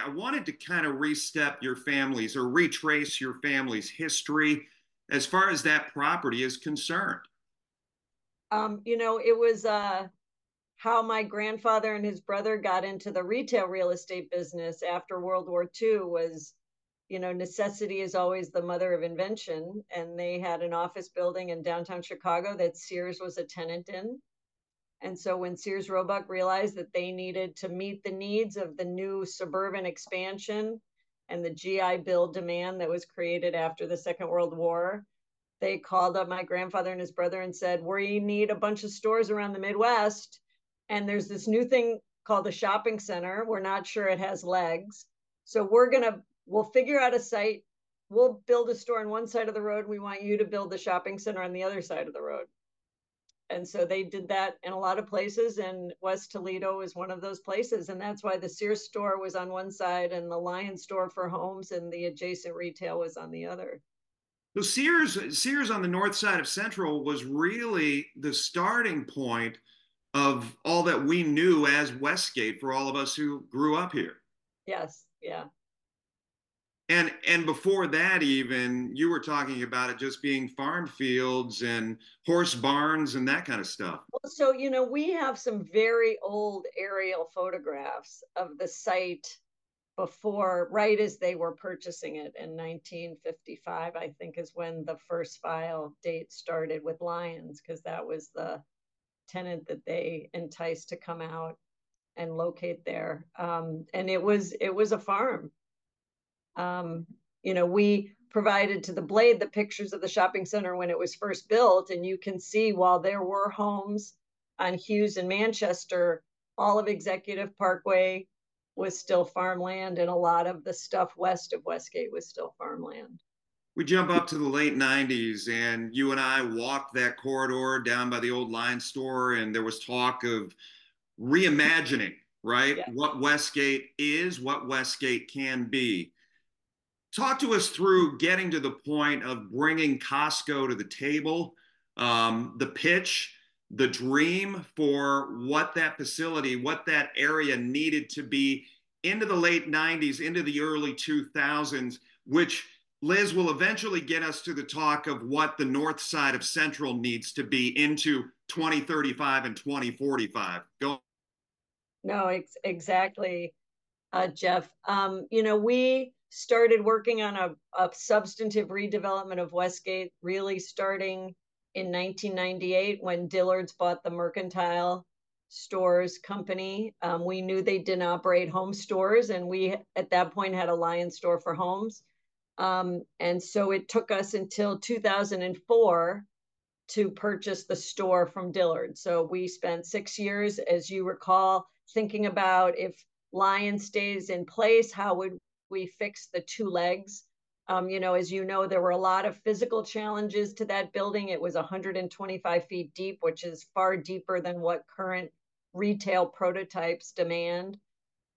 I wanted to kind of restep your family's or retrace your family's history as far as that property is concerned. It was how my grandfather and his brother got into the retail real estate business after World War II was, necessity is always the mother of invention. And they had an office building in downtown Chicago that Sears was a tenant in. And so when Sears Roebuck realized that they needed to meet the needs of the new suburban expansion and the GI Bill demand that was created after the Second World War, they called up my grandfather and his brother and said, we need a bunch of stores around the Midwest. And there's this new thing called a shopping center. We're not sure it has legs. So we'll figure out a site. We'll build a store on one side of the road. We want you to build the shopping center on the other side of the road. And so they did that in a lot of places, and West Toledo is one of those places. And that's why the Sears store was on one side and the Lion store for homes and the adjacent retail was on the other. So Sears on the north side of Central was really the starting point of all that we knew as Westgate for all of us who grew up here. Yes, yeah. And before that, even you were talking about it just being farm fields and horse barns and that kind of stuff. Well, so, we have some very old aerial photographs of the site before, right as they were purchasing it in 1955, I think is when the first file date started with Lions, because that was the tenant that they enticed to come out and locate there. And it was a farm. We provided to the Blade the pictures of the shopping center when it was first built, and you can see while there were homes on Hughes and Manchester, all of Executive Parkway was still farmland, and a lot of the stuff west of Westgate was still farmland. We jump up to the late 90s, and you and I walked that corridor down by the old line store, and there was talk of reimagining, right? Yeah. What Westgate is, what Westgate can be. Talk to us through getting to the point of bringing Costco to the table, the pitch, the dream for what that facility, what that area needed to be into the late 90s, into the early 2000s, which Liz will eventually get us to the talk of what the north side of Central needs to be into 2035 and 2045. Go. No, exactly, Jeff. We started working on a substantive redevelopment of Westgate, really starting in 1998 when Dillard's bought the Mercantile Stores Company. We knew they didn't operate home stores, and we at that point had a Lion store for homes. And so it took us until 2004 to purchase the store from Dillard. So we spent 6 years, as you recall, thinking about if Lion stays in place, how would we fix the two legs? As you know, there were a lot of physical challenges to that building. It was 125 feet deep, which is far deeper than what current retail prototypes demand.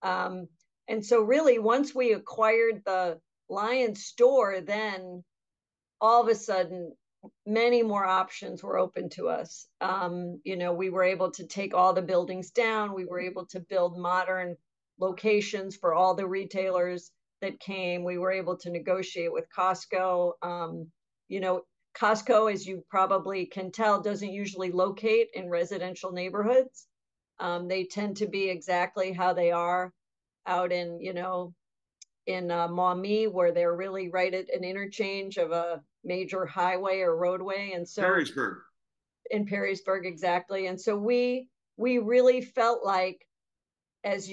And so really, once we acquired the Lion store, then all of a sudden, many more options were open to us. We were able to take all the buildings down. We were able to build modern locations for all the retailers that came. We were able to negotiate with Costco. Costco, as you probably can tell, doesn't usually locate in residential neighborhoods. They tend to be exactly how they are out in Maumee, where they're really right at an interchange of a major highway or roadway. And so Perrysburg. In Perrysburg, exactly. And so we really felt like, as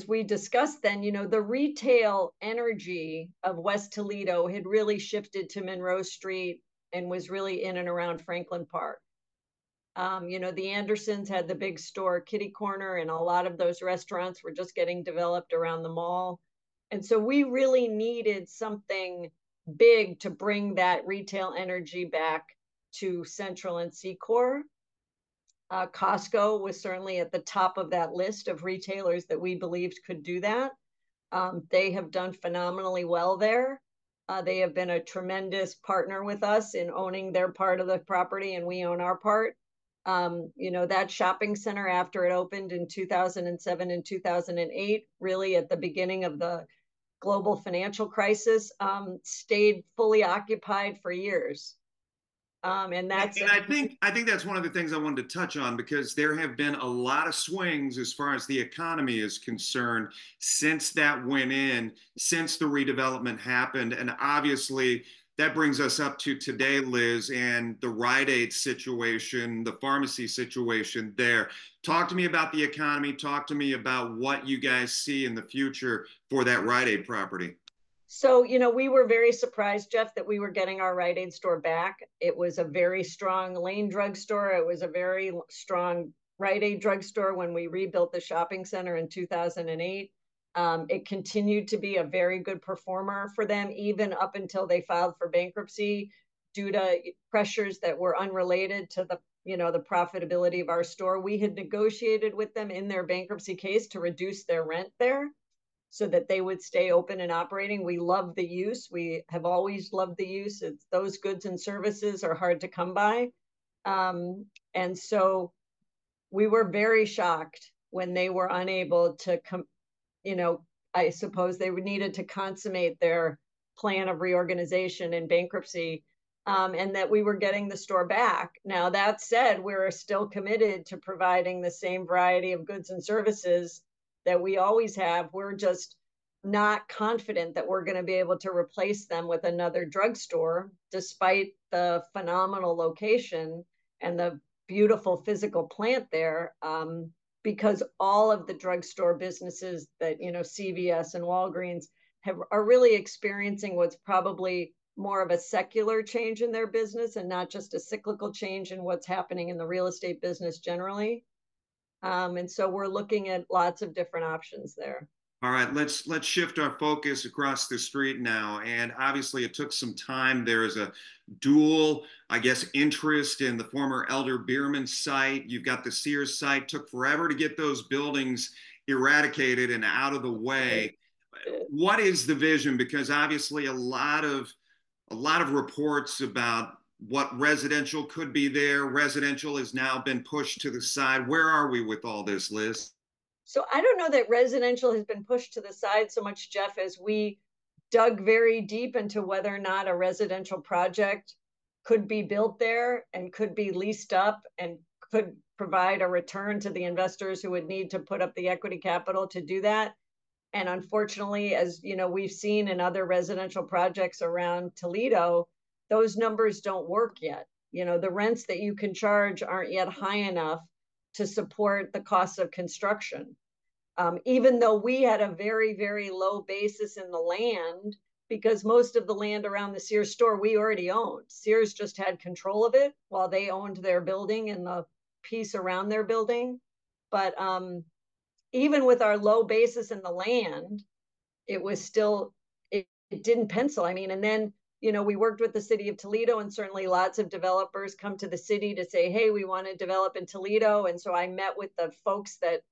we discussed then, the retail energy of West Toledo had really shifted to Monroe Street and was really in and around Franklin Park. The Andersons had the big store Kitty Corner, and a lot of those restaurants were just getting developed around the mall. And so we really needed something big to bring that retail energy back to Central and Secor. Costco was certainly at the top of that list of retailers that we believed could do that. They have done phenomenally well there. They have been a tremendous partner with us in owning their part of the property, and we own our part. That shopping center, after it opened in 2007 and 2008, really at the beginning of the global financial crisis, stayed fully occupied for years. And that's And I think that's one of the things I wanted to touch on, because there have been a lot of swings as far as the economy is concerned since that went in, since the redevelopment happened. And obviously that brings us up to today, Liz, and the Rite Aid situation, the pharmacy situation there. Talk to me about the economy. Talk to me about what you guys see in the future for that Rite Aid property. So, we were very surprised, Jeff, that we were getting our Rite Aid store back. It was a very strong Lane drugstore. It was a very strong Rite Aid drugstore when we rebuilt the shopping center in 2008. It continued to be a very good performer for them, even up until they filed for bankruptcy due to pressures that were unrelated to the profitability of our store. We had negotiated with them in their bankruptcy case to reduce their rent there so that they would stay open and operating. We love the use. We have always loved the use. Those goods and services are hard to come by. And so we were very shocked when they were unable to I suppose they needed to consummate their plan of reorganization and bankruptcy, and that we were getting the store back. Now, that said, we're still committed to providing the same variety of goods and services that we always have. We're just not confident that we're going to be able to replace them with another drugstore, despite the phenomenal location and the beautiful physical plant there. Because all of the drugstore businesses that, CVS and Walgreens are really experiencing what's probably more of a secular change in their business and not just a cyclical change in what's happening in the real estate business generally. And so we're looking at lots of different options there. All right, let's shift our focus across the street now. And obviously, it took some time. There is a dual, I guess, interest in the former Elder Beerman site. You've got the Sears site. Took forever to get those buildings eradicated and out of the way. What is the vision? Because obviously, a lot of reports about what residential could be there. Residential has now been pushed to the side. Where are we with all this, Liz? So I don't know that residential has been pushed to the side so much, Jeff, as we dug very deep into whether or not a residential project could be built there and could be leased up and could provide a return to the investors who would need to put up the equity capital to do that. And unfortunately, as we've seen in other residential projects around Toledo, those numbers don't work yet. The rents that you can charge aren't yet high enough to support the costs of construction. Even though we had a very, very low basis in the land, because most of the land around the Sears store we already owned. Sears just had control of it while they owned their building and the piece around their building. But even with our low basis in the land, it was still, it didn't pencil. I mean, and then we worked with the city of Toledo, and certainly lots of developers come to the city to say, hey, we want to develop in Toledo. And so I met with the folks that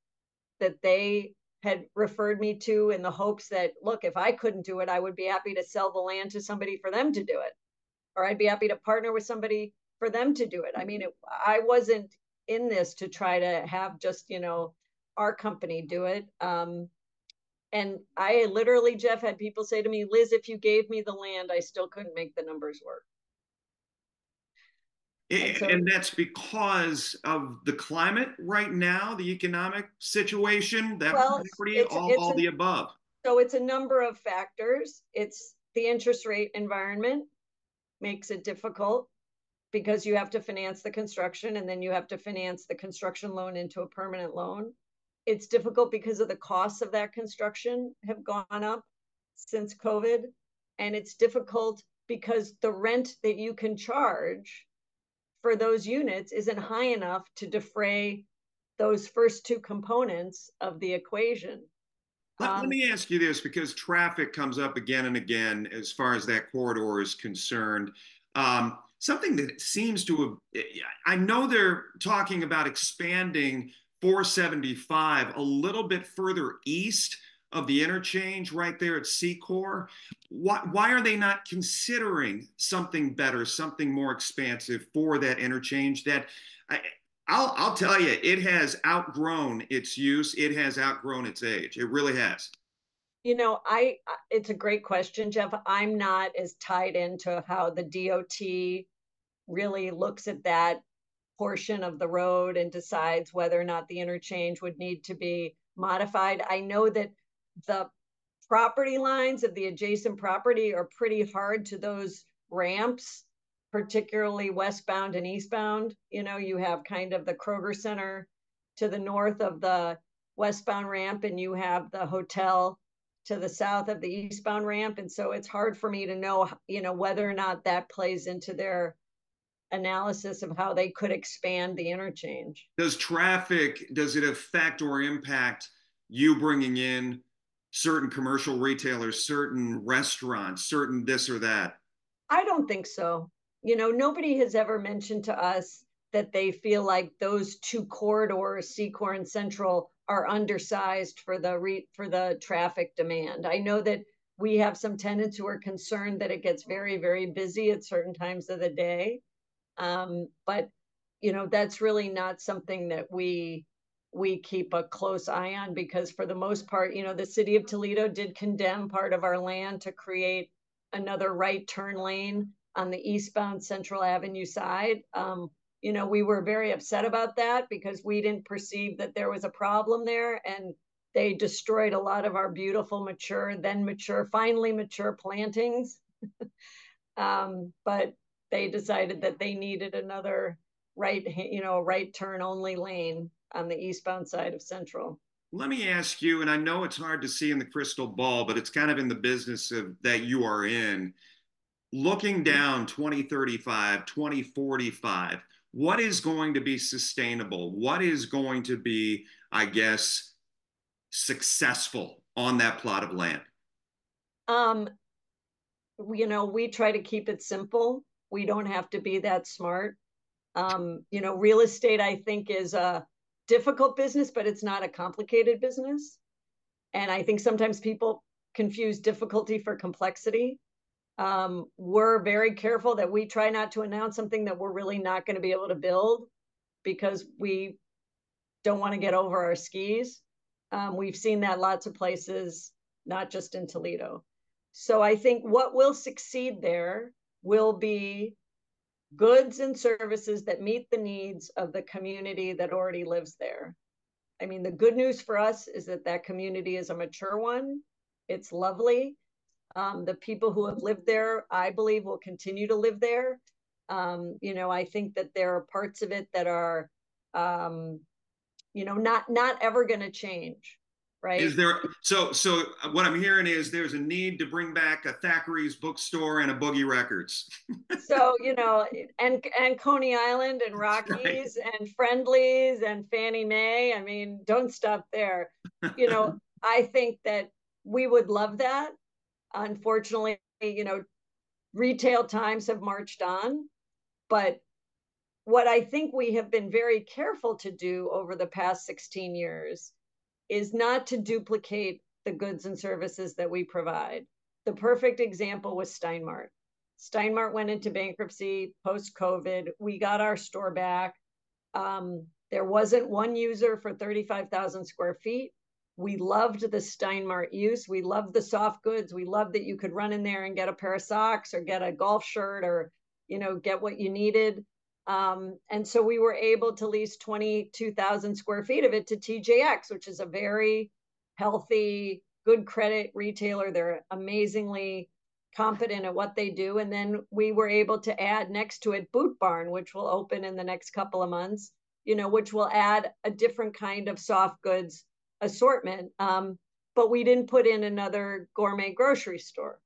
they had referred me to in the hopes that, look, if I couldn't do it, I would be happy to sell the land to somebody for them to do it. Or I'd be happy to partner with somebody for them to do it. I mean, I wasn't in this to try to have just, our company do it. And I literally, Jeff, had people say to me, Liz, if you gave me the land, I still couldn't make the numbers work. And that's because of the climate right now, the economic situation, that property, all the above. So it's a number of factors. It's the interest rate environment makes it difficult because you have to finance the construction and then you have to finance the construction loan into a permanent loan. It's difficult because of the costs of that construction have gone up since COVID. And it's difficult because the rent that you can charge for those units isn't high enough to defray those first two components of the equation. Let me ask you this, because traffic comes up again and again as far as that corridor is concerned. Something that seems to have, I know they're talking about expanding 475 a little bit further east of the interchange right there at Secor. Why are they not considering something better, something more expansive for that interchange that I'll tell you, it has outgrown its use. It has outgrown its age. It really has. It's a great question, Jeff. I'm not as tied into how the DOT really looks at that portion of the road and decides whether or not the interchange would need to be modified. I know that the property lines of the adjacent property are pretty hard to those ramps, particularly westbound and eastbound. You have kind of the Kroger Center to the north of the westbound ramp, and you have the hotel to the south of the eastbound ramp. And so it's hard for me to know, whether or not that plays into their analysis of how they could expand the interchange. Does it affect or impact you bringing in certain commercial retailers, certain restaurants, certain this or that? I don't think so. Nobody has ever mentioned to us that they feel like those two corridors, Secor and Central, are undersized for the traffic demand. I know that we have some tenants who are concerned that it gets very, very busy at certain times of the day. But that's really not something that we keep a close eye on, because for the most part, the city of Toledo did condemn part of our land to create another right turn lane on the eastbound Central Avenue side. We were very upset about that because we didn't perceive that there was a problem there, and they destroyed a lot of our beautiful, finally mature plantings. But they decided that they needed another right turn only lane on the eastbound side of Central. Let me ask you, and I know it's hard to see in the crystal ball, but it's kind of in the business that you are in. Looking down 2035, 2045, what is going to be sustainable? What is going to be, I guess, successful on that plot of land? Um, we try to keep it simple. We don't have to be that smart. Real estate, I think, is a difficult business, but it's not a complicated business. And I think sometimes people confuse difficulty for complexity. We're very careful that we try not to announce something that we're really not going to be able to build, because we don't want to get over our skis. We've seen that lots of places, not just in Toledo. So I think what will succeed there will be goods and services that meet the needs of the community that already lives there. I mean, the good news for us is that community is a mature one. It's lovely. The people who have lived there, I believe, will continue to live there. I think that there are parts of it that are, not ever going to change, Is right? there so what I'm hearing is there's a need to bring back a Thackeray's bookstore and a Boogie Records. So, and Coney Island and That's right. Rockies and Friendlies and Fannie Mae. I mean, don't stop there. I think that we would love that. Unfortunately, retail times have marched on. But what I think we have been very careful to do over the past 16 years is not to duplicate the goods and services that we provide. The perfect example was Steinmart. Steinmart went into bankruptcy post-COVID. We got our store back. There wasn't one user for 35,000 square feet. We loved the Steinmart use. We loved the soft goods. We loved that you could run in there and get a pair of socks or get a golf shirt or, get what you needed. And so we were able to lease 22,000 square feet of it to TJX, which is a very healthy, good credit retailer. They're amazingly competent at what they do. And then we were able to add next to it Boot Barn, which will open in the next couple of months, which will add a different kind of soft goods assortment. But we didn't put in another gourmet grocery store,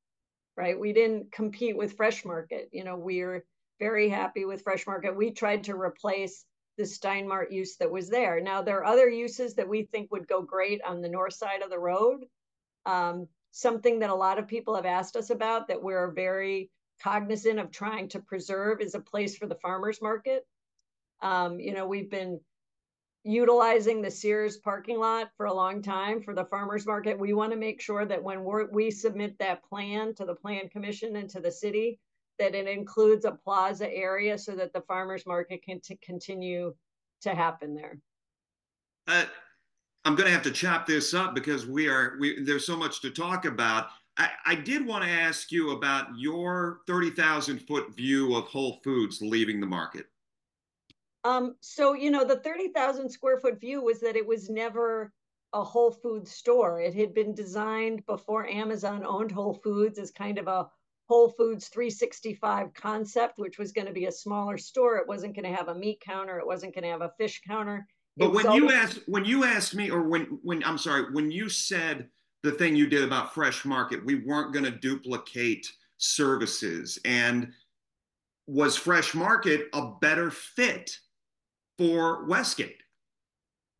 right? We didn't compete with Fresh Market. We're very happy with Fresh Market. We tried to replace the Steinmart use that was there. Now, there are other uses that we think would go great on the north side of the road. Something that a lot of people have asked us about that we're very cognizant of trying to preserve is a place for the farmers market. We've been utilizing the Sears parking lot for a long time for the farmers market. We want to make sure that when we submit that plan to the Plan Commission and to the city, that it includes a plaza area so that the farmers market can continue to happen there. Uh, I'm going to have to chop this up because there's so much to talk about. I did want to ask you about your 30,000-foot view of Whole Foods leaving the market. So, the 30,000 square foot view was that it was never a Whole Foods store. It had been designed before Amazon owned Whole Foods as kind of a Whole Foods 365 concept, which was going to be a smaller store. It wasn't going to have a meat counter. It wasn't going to have a fish counter. It But was always, when you asked me, or when I'm sorry, when you said the thing you did about Fresh Market, we weren't going to duplicate services. And was Fresh Market a better fit for Westgate?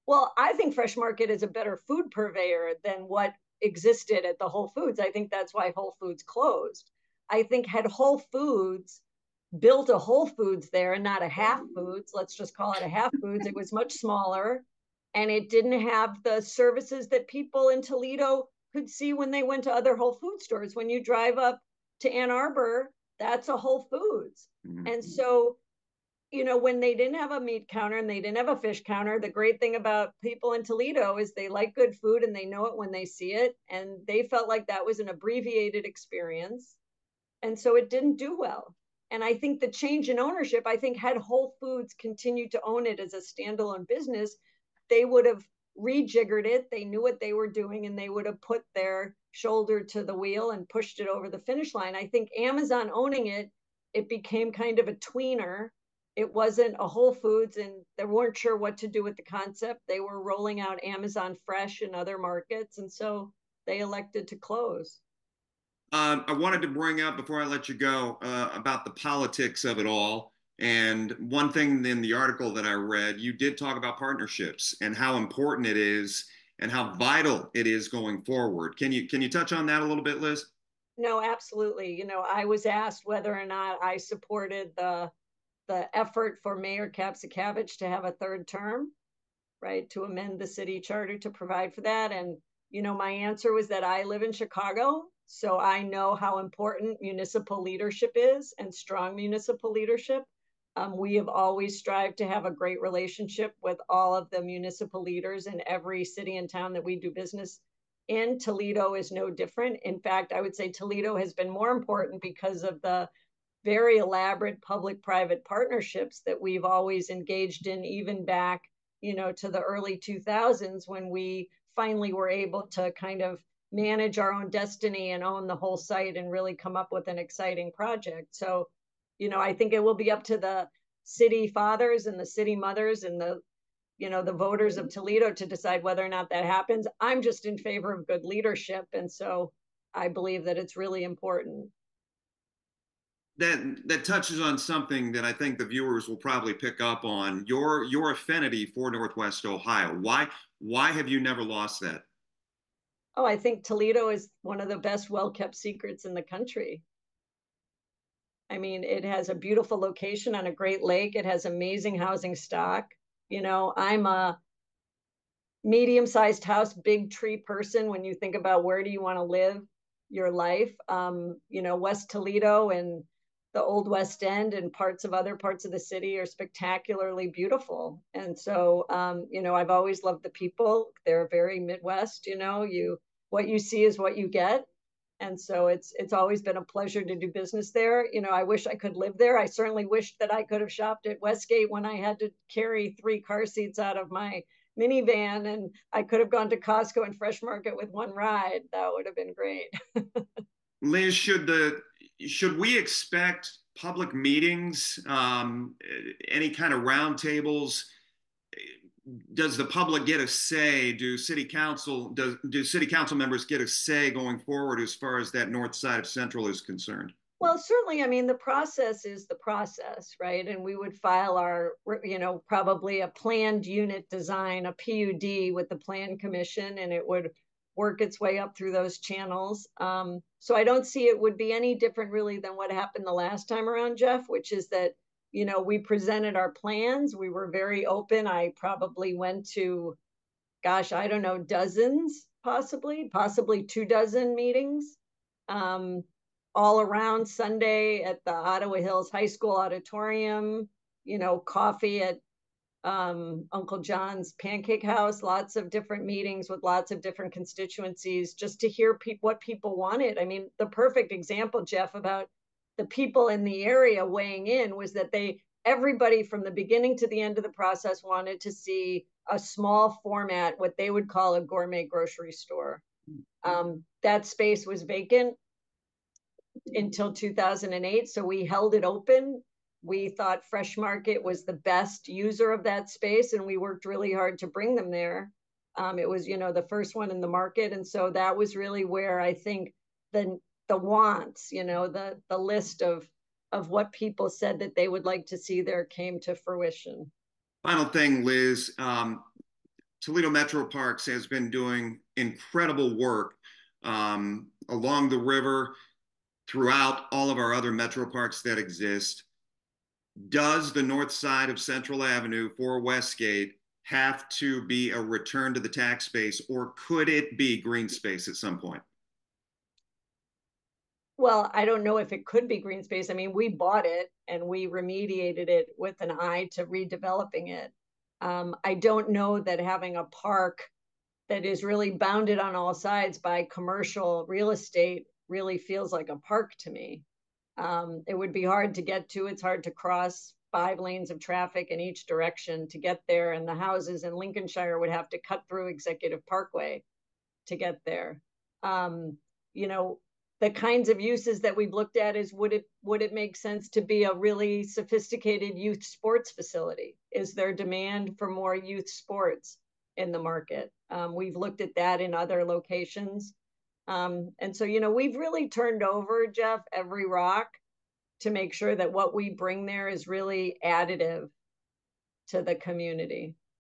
well, I think Fresh Market is a better food purveyor than what existed at the Whole Foods. I think that's why Whole Foods closed. I think had Whole Foods built a Whole Foods there and not a Half Foods, let's just call it a Half Foods, it was much smaller and it didn't have the services that people in Toledo could see when they went to other Whole Food stores. When you drive up to Ann Arbor, that's a Whole Foods. Mm-hmm. And so, when they didn't have a meat counter and they didn't have a fish counter, the great thing about people in Toledo is they like good food and they know it when they see it. And they felt like that was an abbreviated experience. And so it didn't do well. And I think the change in ownership, I think had Whole Foods continued to own it as a standalone business, they would have rejiggered it. They knew what they were doing and they would have put their shoulder to the wheel and pushed it over the finish line. I think Amazon owning it, it became kind of a tweener. It wasn't a Whole Foods and they weren't sure what to do with the concept. They were rolling out Amazon Fresh in other markets. And so they elected to close. I wanted to bring up before I let you go about the politics of it all. And one thing in the article that I read, you did talk about partnerships and how important it is and how vital it is going forward. Can you touch on that a little bit, Liz? No, absolutely. I was asked whether or not I supported the effort for Mayor Kapsakavich to have a third term, right, to amend the city charter to provide for that. And, my answer was that I live in Chicago, so I know how important municipal leadership is and strong municipal leadership. We have always strived to have a great relationship with all of the municipal leaders in every city and town that we do business in. Toledo is no different. In fact, I would say Toledo has been more important because of the very elaborate public-private partnerships that we've always engaged in, even back, to the early 2000s when we finally were able to kind of manage our own destiny and own the whole site and really come up with an exciting project. So, I think it will be up to the city fathers and the city mothers and the voters of Toledo to decide whether or not that happens. I'm just in favor of good leadership. And so I believe that it's really important. That touches on something that I think the viewers will probably pick up on your affinity for Northwest Ohio. Why have you never lost that? Oh, I think Toledo is one of the best well-kept secrets in the country. I mean, it has a beautiful location on a great lake. It has amazing housing stock. I'm a medium-sized house, big tree person when you think about where do you want to live your life. West Toledo and the old West End and other parts of the city are spectacularly beautiful. And so, I've always loved the people. They're very Midwest, what you see is what you get. And so it's always been a pleasure to do business there. I wish I could live there. I certainly wish that I could have shopped at Westgate when I had to carry 3 car seats out of my minivan and I could have gone to Costco and Fresh Market with one ride. That would have been great. Liz, should we expect public meetings, any kind of roundtables? Does the public get a say? Do city council members get a say going forward as far as that north side of Central is concerned? Well, certainly, I mean, the process is the process, right? And we would file probably a planned unit design, a PUD with the Plan Commission, and it would work its way up through those channels. So I don't see it would be any different really than what happened the last time around, Jeff, which is that, we presented our plans. We were very open. I probably went to, gosh, I don't know, dozens, possibly 24 meetings. All around Sunday at the Ottawa Hills High School auditorium, coffee at Uncle John's Pancake House, lots of different meetings with lots of different constituencies just to hear what people wanted. I mean, the perfect example, Jeff, about the people in the area weighing in was that everybody from the beginning to the end of the process wanted to see a small format, what they would call a gourmet grocery store. That space was vacant until 2008, so we held it open. We thought Fresh Market was the best user of that space, and we worked really hard to bring them there. It was, the first one in the market, and so that was really where I think the wants, the list of what people said that they would like to see there came to fruition. Final thing, Liz. Toledo Metro Parks has been doing incredible work along the river throughout all of our other metro parks that exist. Does the north side of Central Avenue for Westgate have to be a return to the tax base, or could it be green space at some point? Well, I don't know if it could be green space. I mean, we bought it and we remediated it with an eye to redeveloping it. I don't know that having a park that is really bounded on all sides by commercial real estate really feels like a park to me. It would be hard to get to. It's hard to cross 5 lanes of traffic in each direction to get there. And the houses in Lincolnshire would have to cut through Executive Parkway to get there. The kinds of uses that we've looked at is would it make sense to be a really sophisticated youth sports facility? Is there demand for more youth sports in the market? We've looked at that in other locations. And so, we've really turned over, Jeff, every rock to make sure that what we bring there is really additive to the community.